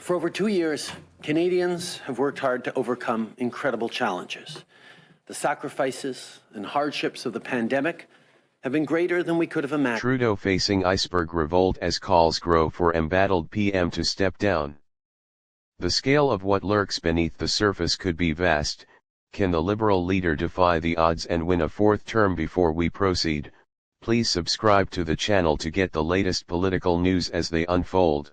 For over 2 years, Canadians have worked hard to overcome incredible challenges. The sacrifices and hardships of the pandemic have been greater than we could have imagined. Trudeau facing iceberg revolt as calls grow for embattled PM to step down. The scale of what lurks beneath the surface could be vast. Can the Liberal leader defy the odds and win a fourth term? Before we proceed, please subscribe to the channel to get the latest political news as they unfold.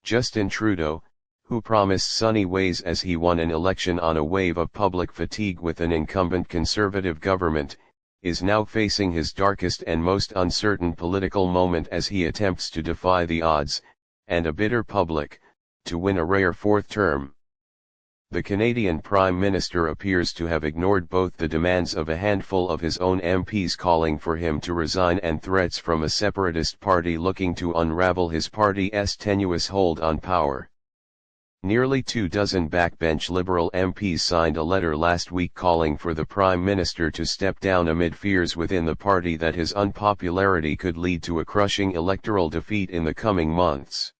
Justin Trudeau, who promised sunny ways as he won an election on a wave of public fatigue with an incumbent Conservative government, is now facing his darkest and most uncertain political moment as he attempts to defy the odds, and a bitter public, to win a rare fourth term. The Canadian Prime Minister appears to have ignored both the demands of a handful of his own MPs calling for him to resign and threats from a separatist party looking to unravel his party's tenuous hold on power. Nearly 24 backbench Liberal MPs signed a letter last week calling for the Prime Minister to step down amid fears within the party that his unpopularity could lead to a crushing electoral defeat in the coming months.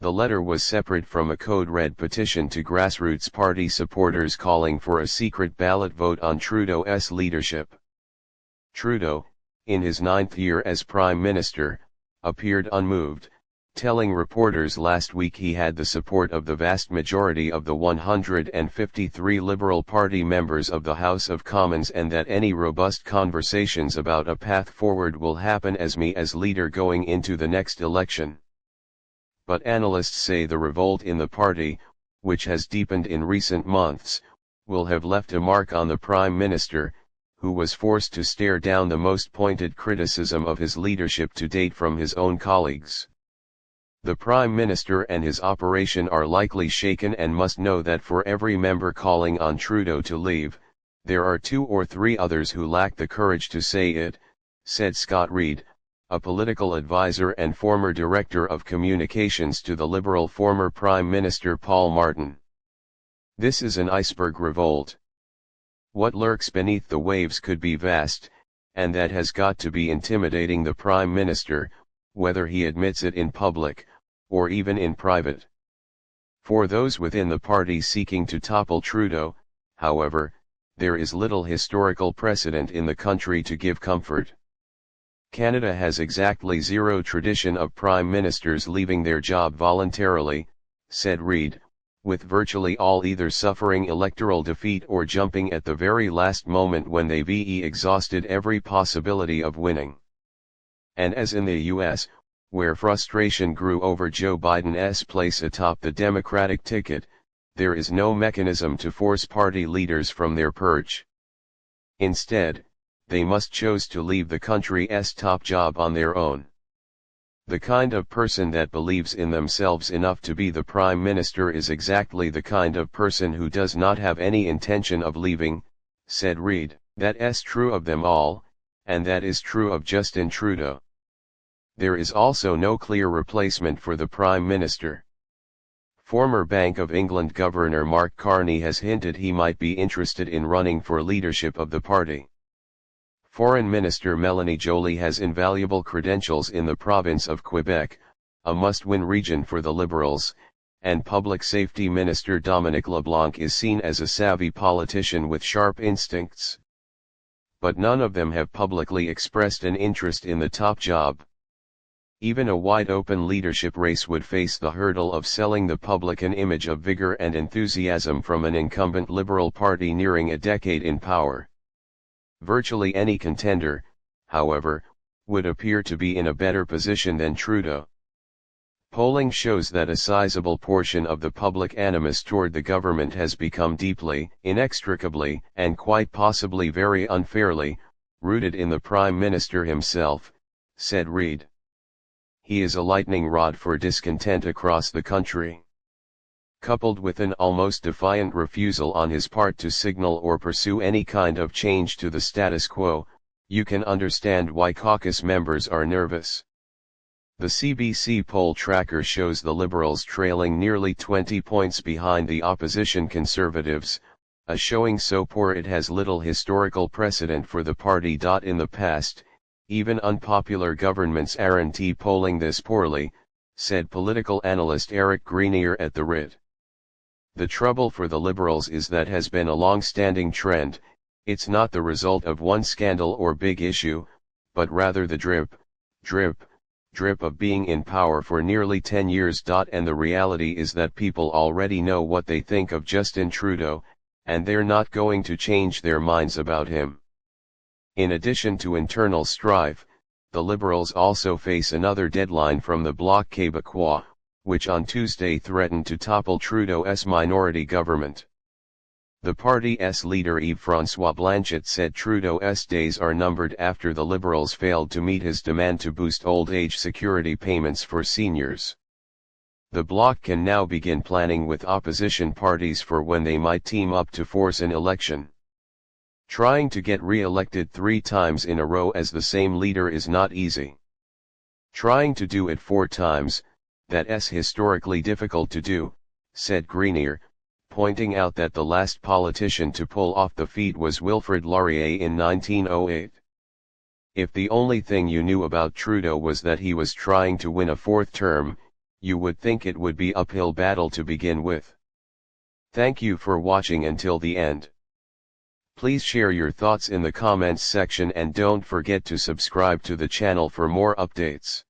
The letter was separate from a code-red petition to grassroots party supporters calling for a secret ballot vote on Trudeau's leadership. Trudeau, in his 9th year as Prime Minister, appeared unmoved, telling reporters last week he had the support of the vast majority of the 153 Liberal Party members of the House of Commons and that any robust conversations about a path forward will happen as leader going into the next election. But analysts say the revolt in the party, which has deepened in recent months, will have left a mark on the Prime Minister, who was forced to stare down the most pointed criticism of his leadership to date from his own colleagues. The Prime Minister and his operation are likely shaken and must know that for every member calling on Trudeau to leave, there are 2 or 3 others who lack the courage to say it, said Scott Reid, a political advisor and former director of communications to the Liberal former Prime Minister Paul Martin. This is an iceberg revolt. What lurks beneath the waves could be vast, and that has got to be intimidating the Prime Minister, whether he admits it in public, or even in private. For those within the party seeking to topple Trudeau, however, there is little historical precedent in the country to give comfort. Canada has exactly zero tradition of prime ministers leaving their job voluntarily, said Reid, with virtually all either suffering electoral defeat or jumping at the very last moment when they've exhausted every possibility of winning. And as in the US, where frustration grew over Joe Biden's place atop the Democratic ticket, there is no mechanism to force party leaders from their perch. Instead, they must choose to leave the country's top job on their own. The kind of person that believes in themselves enough to be the Prime Minister is exactly the kind of person who does not have any intention of leaving, said Reid. That's true of them all, and that is true of Justin Trudeau. There is also no clear replacement for the Prime Minister. Former Bank of England Governor Mark Carney has hinted he might be interested in running for leadership of the party. Foreign Minister Mélanie Joly has invaluable credentials in the province of Quebec, a must-win region for the Liberals, and Public Safety Minister Dominic LeBlanc is seen as a savvy politician with sharp instincts. But none of them have publicly expressed an interest in the top job. Even a wide-open leadership race would face the hurdle of selling the public an image of vigor and enthusiasm from an incumbent Liberal Party nearing a decade in power. Virtually any contender, however, would appear to be in a better position than Trudeau. Polling shows that a sizable portion of the public animus toward the government has become deeply, inextricably, and quite possibly very unfairly, rooted in the Prime Minister himself, said Reid. He is a lightning rod for discontent across the country. Coupled with an almost defiant refusal on his part to signal or pursue any kind of change to the status quo, you can understand why caucus members are nervous. The CBC poll tracker shows the Liberals trailing nearly 20 points behind the opposition Conservatives, a showing so poor it has little historical precedent for the party. In the past, even unpopular governments aren't polling this poorly, said political analyst Eric Greenier at the RIT. The trouble for the Liberals is that has been a long-standing trend. It's not the result of one scandal or big issue, but rather the drip, drip, drip of being in power for nearly 10 years. And the reality is that people already know what they think of Justin Trudeau, and they're not going to change their minds about him. In addition to internal strife, the Liberals also face another deadline from the Bloc Québécois, which on Tuesday threatened to topple Trudeau's minority government. The party's leader Yves-François Blanchet said Trudeau's days are numbered after the Liberals failed to meet his demand to boost old age security payments for seniors. The Bloc can now begin planning with opposition parties for when they might team up to force an election. Trying to get re-elected 3 times in a row as the same leader is not easy. Trying to do it 4 times, that's historically difficult to do, said Greenier, pointing out that the last politician to pull off the feat was Wilfrid Laurier in 1908. If the only thing you knew about Trudeau was that he was trying to win a 4th term, you would think it would be uphill battle to begin with. Thank you for watching until the end. Please share your thoughts in the comments section and don't forget to subscribe to the channel for more updates.